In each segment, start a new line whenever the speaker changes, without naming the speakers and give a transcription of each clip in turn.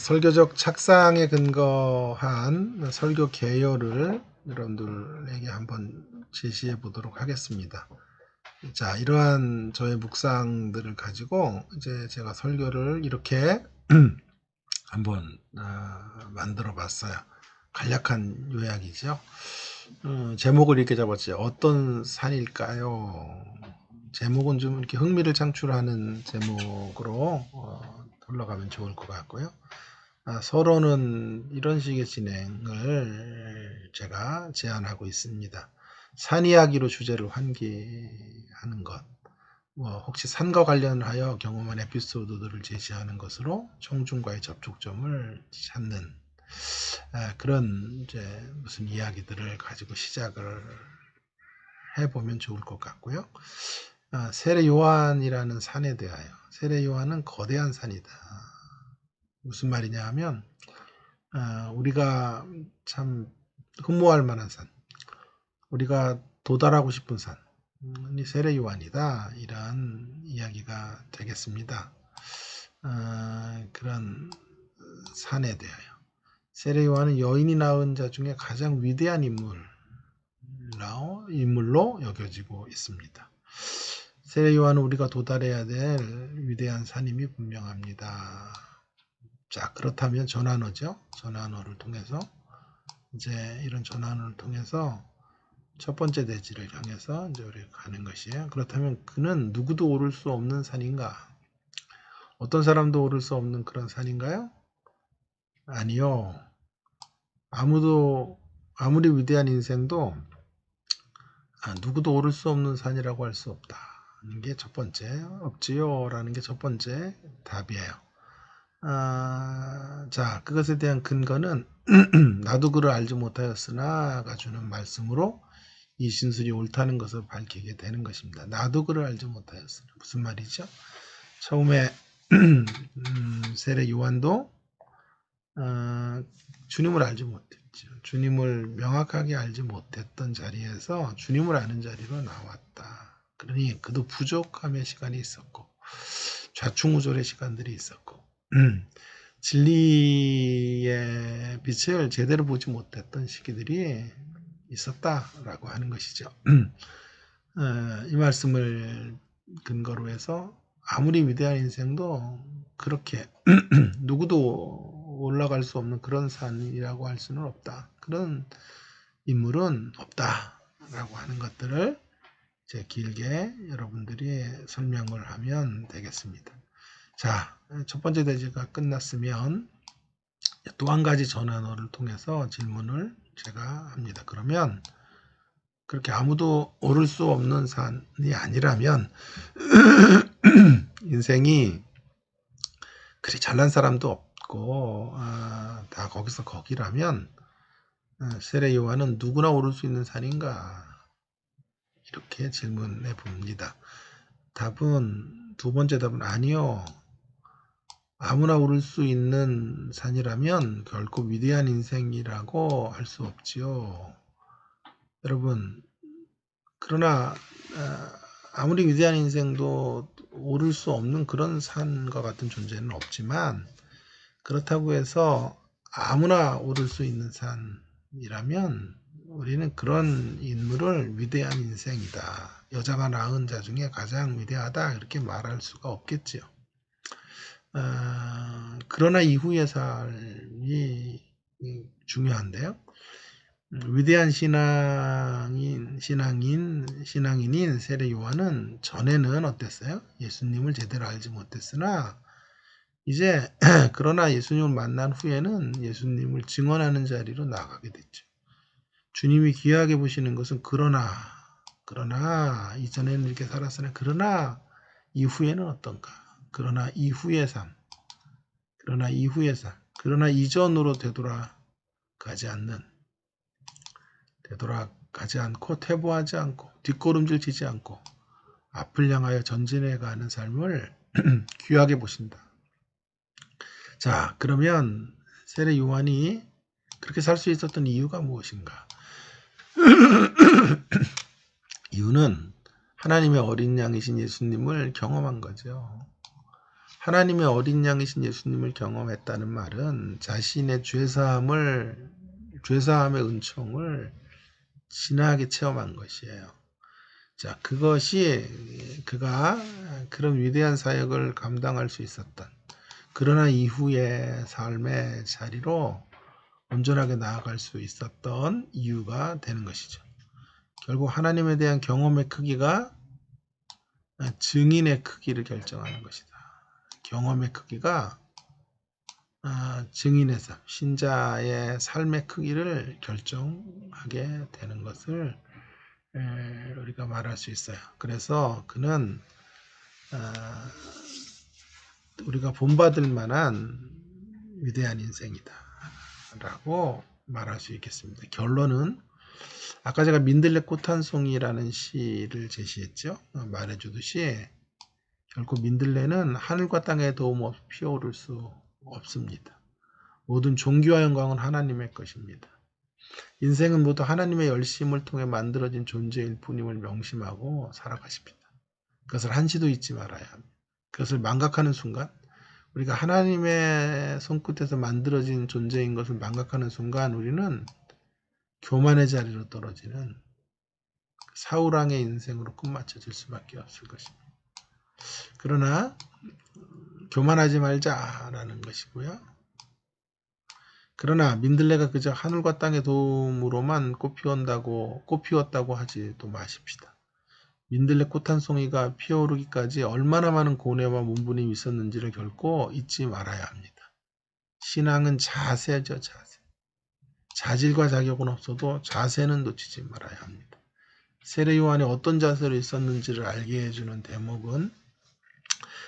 설교적 착상에 근거한 설교 개요를 여러분들에게 한번 제시해 보도록 하겠습니다. 자, 이러한 저의 묵상들을 가지고 이제 제가 설교를 이렇게 한번 만들어 봤어요. 간략한 요약이죠. 제목을 이렇게 잡았죠. 어떤 산일까요? 제목은 좀 이렇게 흥미를 창출하는 제목으로 올라가면 좋을 것 같고요. 서론은 이런 식의 진행을 제가 제안하고 있습니다. 산 이야기로 주제를 환기하는 것, 혹시 산과 관련하여 경험한 에피소드들을 제시하는 것으로 청중과의 접촉점을 찾는 그런 이제 무슨 이야기들을 가지고 시작을 해보면 좋을 것 같고요. 세례 요한이라는 산에 대하여, 세례 요한은 거대한 산이다. 무슨 말이냐 하면 우리가 참 흠모할 만한 산, 우리가 도달하고 싶은 산이 세례 요한이다, 이런 이야기가 되겠습니다. 그런 산에 대하여 세례 요한은 여인이 낳은 자 중에 가장 위대한 인물로 여겨지고 있습니다. 세례 요한은 우리가 도달해야 될 위대한 산임이 분명합니다. 자, 그렇다면 전환어죠. 전환어를 통해서 이제 이런 전환어를 통해서 첫 번째 대지를 향해서 이제 우리가 가는 것이에요. 그렇다면 그는 누구도 오를 수 없는 산인가? 어떤 사람도 오를 수 없는 그런 산인가요? 아니요. 아무리 위대한 인생도 누구도 오를 수 없는 산이라고 할 수 없다는 게 첫 번째, 없지요 라는 게 첫 번째 답이에요. 자, 그것에 대한 근거는 나도 그를 알지 못하였으나가 주는 말씀으로 이 진술이 옳다는 것을 밝히게 되는 것입니다. 나도 그를 알지 못하였으나. 무슨 말이죠? 처음에 세례 요한도 주님을 알지 못했죠. 주님을 명확하게 알지 못했던 자리에서 주님을 아는 자리로 나왔다. 그러니 그도 부족함의 시간이 있었고 좌충우돌의 시간들이 있었고 진리의 빛을 제대로 보지 못했던 시기들이 있었다라고 하는 것이죠. 이 말씀을 근거로 해서 아무리 위대한 인생도 그렇게 누구도 올라갈 수 없는 그런 산이라고 할 수는 없다. 그런 인물은 없다라고 하는 것들을 이제 길게 여러분들이 설명을 하면 되겠습니다. 자, 첫 번째 대지가 끝났으면 또 한 가지 전환어를 통해서 질문을 제가 합니다. 그러면 그렇게 아무도 오를 수 없는 산이 아니라면 인생이 그리 잘난 사람도 없고 다 거기서 거기라면 세례 요한은 누구나 오를 수 있는 산인가? 이렇게 질문해 봅니다. 두 번째 답은 아니요. 아무나 오를 수 있는 산이라면 결코 위대한 인생이라고 할 수 없지요. 여러분, 그러나 아무리 위대한 인생도 오를 수 없는 그런 산과 같은 존재는 없지만 그렇다고 해서 아무나 오를 수 있는 산이라면 우리는 그런 인물을 위대한 인생이다. 여자가 낳은 자 중에 가장 위대하다. 이렇게 말할 수가 없겠지요. 그러나 이후의 삶이 중요한데요. 위대한 신앙인인 세례 요한은 전에는 어땠어요? 예수님을 제대로 알지 못했으나 이제 그러나 예수님을 만난 후에는 예수님을 증언하는 자리로 나가게 됐죠. 주님이 귀하게 보시는 것은 그러나 이전에는 이렇게 살았으나 그러나 이후에는 어떤가? 그러나 이후의 삶, 그러나 이전으로 되돌아가지 않고 퇴보하지 않고 뒷걸음질 치지 않고 앞을 향하여 전진해 가는 삶을 귀하게 보신다. 자, 그러면 세례 요한이 그렇게 살 수 있었던 이유가 무엇인가? 이유는 하나님의 어린 양이신 예수님을 경험한 거죠. 하나님의 어린 양이신 예수님을 경험했다는 말은 자신의 죄사함의 은총을 진하게 체험한 것이에요. 자, 그것이 그가 그런 위대한 사역을 감당할 수 있었던, 그러나 이후의 삶의 자리로 온전하게 나아갈 수 있었던 이유가 되는 것이죠. 결국 하나님에 대한 경험의 크기가 증인의 크기를 결정하는 것이다. 경험의 크기가 증인의 삶, 신자의 삶의 크기를 결정하게 되는 것을 우리가 말할 수 있어요. 그래서 그는 우리가 본받을 만한 위대한 인생이다 라고 말할 수 있겠습니다. 결론은 아까 제가 민들레 꽃 한 송이라는 시를 제시했죠. 말해주듯이 결코 민들레는 하늘과 땅의 도움 없이 피어오를 수 없습니다. 모든 존귀와 영광은 하나님의 것입니다. 인생은 모두 하나님의 열심을 통해 만들어진 존재일 뿐임을 명심하고 살아가십니다. 그것을 한시도 잊지 말아야 합니다. 그것을 망각하는 순간, 우리가 하나님의 손끝에서 만들어진 존재인 것을 망각하는 순간 우리는 교만의 자리로 떨어지는 사울왕의 인생으로 끝마쳐질 수밖에 없을 것입니다. 그러나 교만하지 말자라는 것이고요. 그러나 민들레가 그저 하늘과 땅의 도움으로만 꽃 피웠다고 하지도 마십시다. 민들레 꽃 한 송이가 피어오르기까지 얼마나 많은 고뇌와 문분이 있었는지를 결코 잊지 말아야 합니다. 신앙은 자세죠, 자세. 자질과 자격은 없어도 자세는 놓치지 말아야 합니다. 세례 요한이 어떤 자세로 있었는지를 알게 해주는 대목은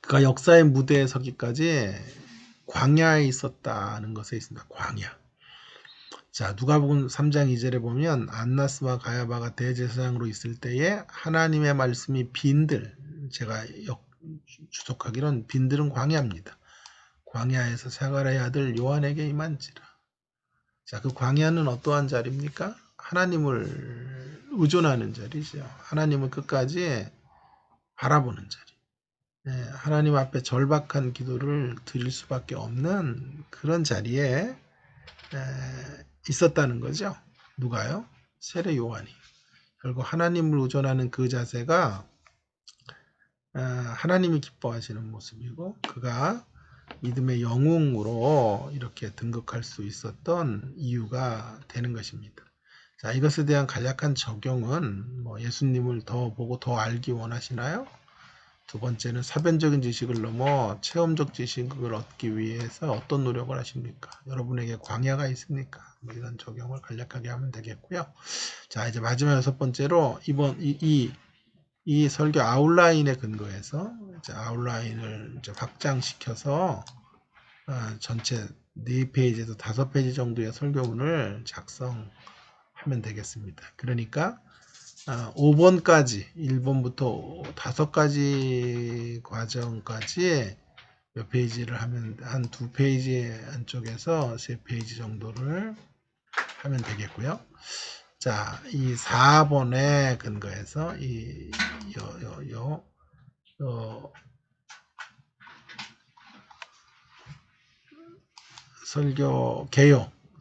그가 역사의 무대에 서기까지 광야에 있었다는 것에 있습니다. 광야. 자, 누가복음 3장 2절에 보면 안나스와 가야바가 대제사장으로 있을 때에 하나님의 말씀이 빈들, 제가 주석하기로는 빈들은 광야입니다. 광야에서 사가랴의 아들 요한에게 임한지라. 자, 그 광야는 어떠한 자리입니까? 하나님을 의존하는 자리죠. 하나님을 끝까지 바라보는 자리. 하나님 앞에 절박한 기도를 드릴 수밖에 없는 그런 자리에 있었다는 거죠. 누가요? 세례 요한이. 결국 하나님을 의존하는 그 자세가 하나님이 기뻐하시는 모습이고 그가 믿음의 영웅으로 이렇게 등극할 수 있었던 이유가 되는 것입니다. 자, 이것에 대한 간략한 적용은 예수님을 더 보고 더 알기 원하시나요? 두 번째는 사변적인 지식을 넘어 체험적 지식을 얻기 위해서 어떤 노력을 하십니까? 여러분에게 광야가 있습니까? 이런 적용을 간략하게 하면 되겠고요. 자, 이제 마지막 여섯 번째로 이번 이 설교 아웃라인에 근거해서 이제 아웃라인을 이제 확장시켜서 전체 4페이지에서 5페이지 정도의 설교문을 작성하면 되겠습니다. 그러니까 5번까지 1번부터 5가지 과정까지 몇 페이지를 하면 한 2페이지 안쪽에서 3페이지 정도를 하면 되겠고요. 자, 이 4번에 근거해서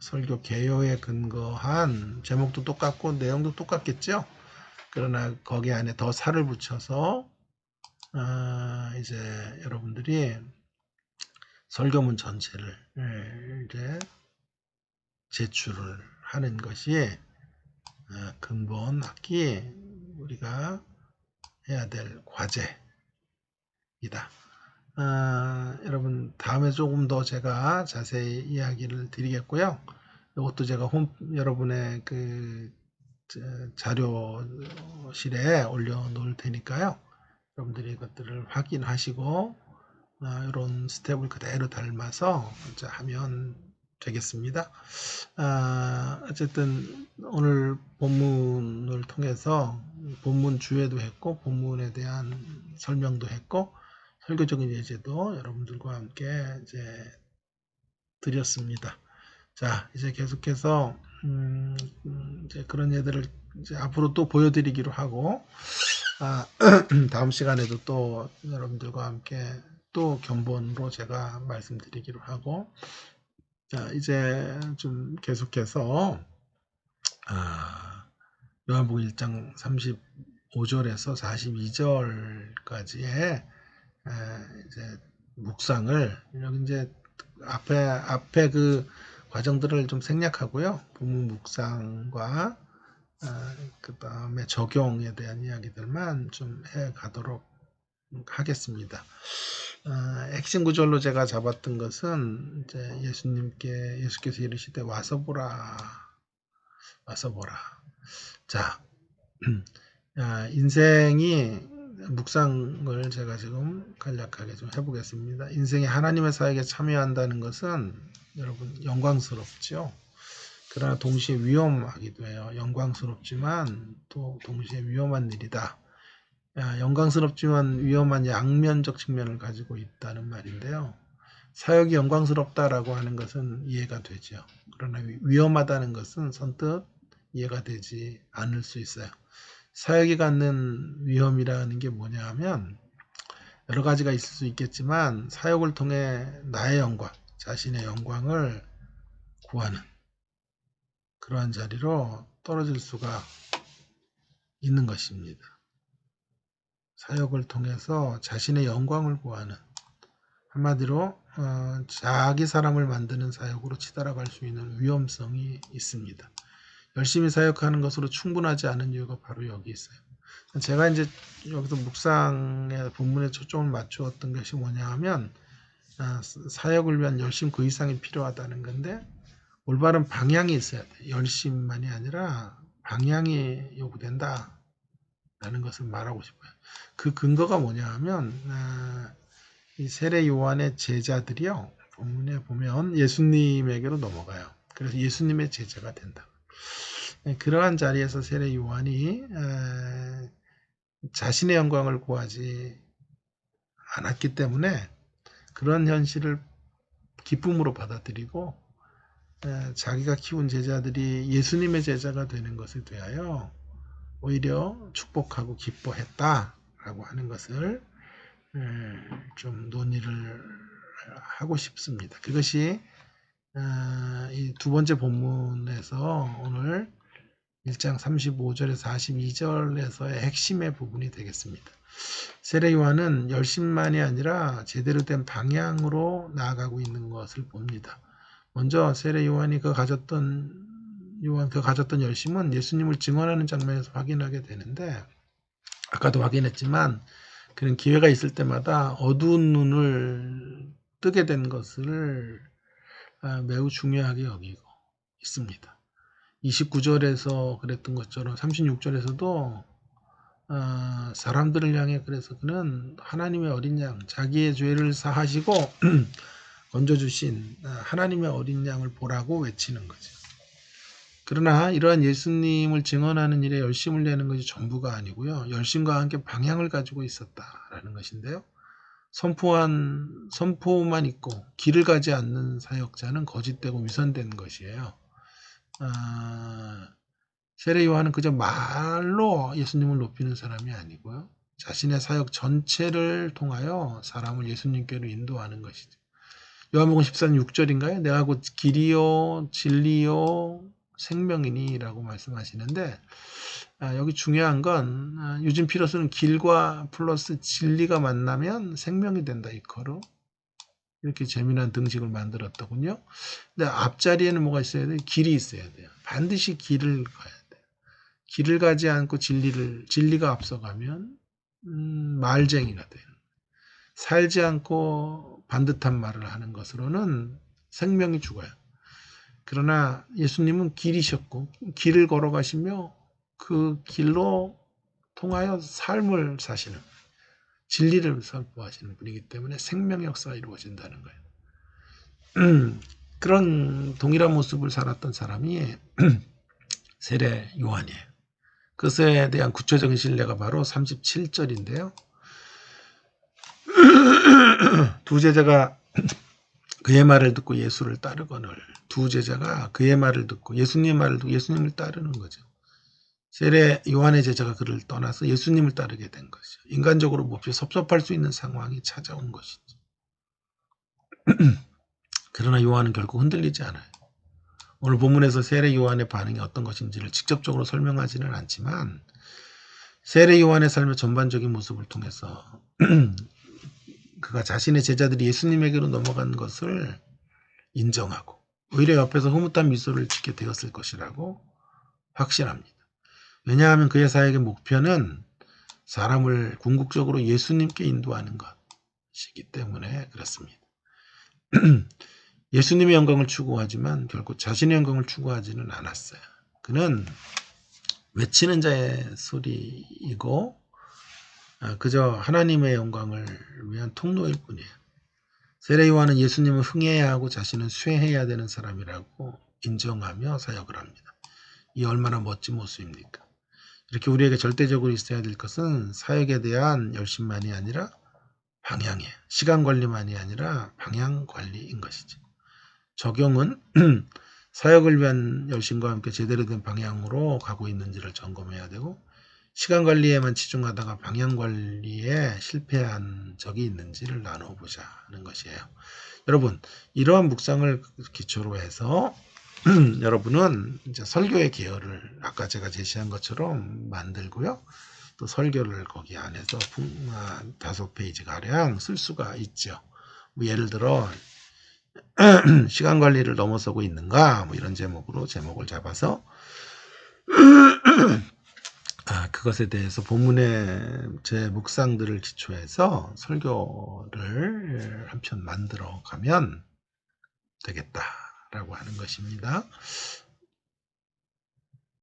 설교 개요에 근거한 제목도 똑같고 내용도 똑같겠죠. 그러나 거기 안에 더 살을 붙여서 이제 여러분들이 설교문 전체를 이제 제출을 하는 것이 근본 학기 우리가 해야 될 과제이다. 여러분 다음에 조금 더 제가 자세히 이야기를 드리겠고요. 이것도 제가 여러분의 그 자료실에 올려놓을 테니까요. 여러분들이 이것들을 확인하시고 이런 스텝을 그대로 닮아서 이제 하면 되겠습니다. 어쨌든 오늘 본문을 통해서 본문 주회도 했고 본문에 대한 설명도 했고 설교적인 예제도 여러분들과 함께 이제 드렸습니다. 자, 이제 계속해서 이제 그런 예들을 이제 앞으로 또 보여드리기로 하고 다음 시간에도 또 여러분들과 함께 또 견본으로 제가 말씀드리기로 하고, 자, 이제 좀 계속해서 요한복음 1장 35절에서 42절까지의 이제 묵상을, 여기 이제 앞에 그 과정들을 좀 생략하고요. 본문 묵상과 그 다음에 적용에 대한 이야기들만 좀 해 가도록 하겠습니다. 핵심 구절로 제가 잡았던 것은 이제 예수께서 이르시되 와서 보라. 자, 인생이 묵상을 제가 지금 간략하게 좀 해보겠습니다. 인생이 하나님의 사역에 참여한다는 것은 여러분 영광스럽죠. 그러나 동시에 위험하기도 해요. 영광스럽지만 또 동시에 위험한 일이다. 영광스럽지만 위험한 양면적 측면을 가지고 있다는 말인데요. 사역이 영광스럽다라고 하는 것은 이해가 되죠. 그러나 위험하다는 것은 선뜻 이해가 되지 않을 수 있어요. 사역이 갖는 위험이라는 게 뭐냐 하면 여러 가지가 있을 수 있겠지만 사역을 통해 나의 영광, 자신의 영광을 구하는 그러한 자리로 떨어질 수가 있는 것입니다. 사역을 통해서 자신의 영광을 구하는, 한마디로 자기 사람을 만드는 사역으로 치달아갈 수 있는 위험성이 있습니다. 열심히 사역하는 것으로 충분하지 않은 이유가 바로 여기 있어요. 제가 이제 여기서 묵상의 본문에 초점을 맞추었던 것이 뭐냐 하면 사역을 위한 열심 그 이상이 필요하다는 건데, 올바른 방향이 있어야 돼. 열심만이 아니라 방향이 요구된다 라는 것을 말하고 싶어요. 그 근거가 뭐냐 하면 이 세례 요한의 제자들이요, 본문에 보면 예수님에게로 넘어가요. 그래서 예수님의 제자가 된다. 그러한 자리에서 세례 요한이 자신의 영광을 구하지 않았기 때문에 그런 현실을 기쁨으로 받아들이고 자기가 키운 제자들이 예수님의 제자가 되는 것에 대하여 오히려 축복하고 기뻐했다라고 하는 것을 좀 논의를 하고 싶습니다. 그것이 이 두 번째 본문에서 오늘 1장 35절에서 42절에서의 핵심의 부분이 되겠습니다. 세례 요한은 열심만이 아니라 제대로 된 방향으로 나아가고 있는 것을 봅니다. 먼저 세례 요한이 그 가졌던 열심은 예수님을 증언하는 장면에서 확인하게 되는데, 아까도 확인했지만 그런 기회가 있을 때마다 어두운 눈을 뜨게 된 것을 매우 중요하게 여기고 있습니다. 29절에서 그랬던 것처럼 36절에서도 사람들을 향해 그래서 그는 하나님의 어린 양, 자기의 죄를 사하시고 건져주신 하나님의 어린 양을 보라고 외치는 거죠. 그러나 이러한 예수님을 증언하는 일에 열심을 내는 것이 전부가 아니고요. 열심과 함께 방향을 가지고 있었다라는 것인데요. 선포만 있고 길을 가지 않는 사역자는 거짓되고 위선된 것이에요. 세례 요한은 그저 말로 예수님을 높이는 사람이 아니고요. 자신의 사역 전체를 통하여 사람을 예수님께로 인도하는 것이죠. 요한복음 14장 6절인가요? 내가 곧 길이요 진리요 생명이니 라고 말씀하시는데, 여기 중요한 건 유진 피러스는 길과 플러스 진리가 만나면 생명이 된다, 이거로 이렇게 재미난 등식을 만들었더군요. 근데 앞자리에는 뭐가 있어야 돼요? 길이 있어야 돼요. 반드시 길을 가야 돼요. 길을 가지 않고 진리가 앞서가면 말쟁이가 돼요. 살지 않고 반듯한 말을 하는 것으로는 생명이 죽어요. 그러나 예수님은 길이셨고 길을 걸어가시며 그 길로 통하여 삶을 사시는, 진리를 선포하시는 분이기 때문에 생명의 역사가 이루어진다는 거예요. 그런 동일한 모습을 살았던 사람이 세례 요한이에요. 그것에 대한 구체적인 신뢰가 바로 37절인데요. 두 제자가 그의 말을 듣고 예수를 따르거늘, 두 제자가 그의 말을 듣고 예수님의 말을 듣고 예수님을 따르는 거죠. 세례 요한의 제자가 그를 떠나서 예수님을 따르게 된 것이죠. 인간적으로 몹시 섭섭할 수 있는 상황이 찾아온 것이죠. 그러나 요한은 결코 흔들리지 않아요. 오늘 본문에서 세례 요한의 반응이 어떤 것인지를 직접적으로 설명하지는 않지만 세례 요한의 삶의 전반적인 모습을 통해서 그가 자신의 제자들이 예수님에게로 넘어간 것을 인정하고 오히려 옆에서 흐뭇한 미소를 짓게 되었을 것이라고 확신합니다. 왜냐하면 그의 사역의 목표는 사람을 궁극적으로 예수님께 인도하는 것이기 때문에 그렇습니다. 예수님의 영광을 추구하지만 결국 자신의 영광을 추구하지는 않았어요. 그는 외치는 자의 소리이고 그저 하나님의 영광을 위한 통로일 뿐이에요. 세례 요한은 예수님을 흥해야 하고 자신은 쇠해야 되는 사람이라고 인정하며 사역을 합니다. 이 얼마나 멋진 모습입니까? 이렇게 우리에게 절대적으로 있어야 될 것은 사역에 대한 열심만이 아니라 방향이에요. 시간 관리만이 아니라 방향 관리인 것이죠. 적용은 사역을 위한 열심과 함께 제대로 된 방향으로 가고 있는지를 점검해야 되고 시간 관리에만 치중하다가 방향 관리에 실패한 적이 있는지를 나눠보자는 것이에요. 여러분, 이러한 묵상을 기초로 해서 여러분은 이제 설교의 계열을 아까 제가 제시한 것처럼 만들고요. 또 설교를 거기 안에서 5페이지 가량 쓸 수가 있죠. 뭐 예를 들어 시간 관리를 넘어서고 있는가 뭐 이런 제목으로 제목을 잡아서 그것에 대해서 본문의 제 묵상들을 기초해서 설교를 한 편 만들어 가면 되겠다라고 하는 것입니다.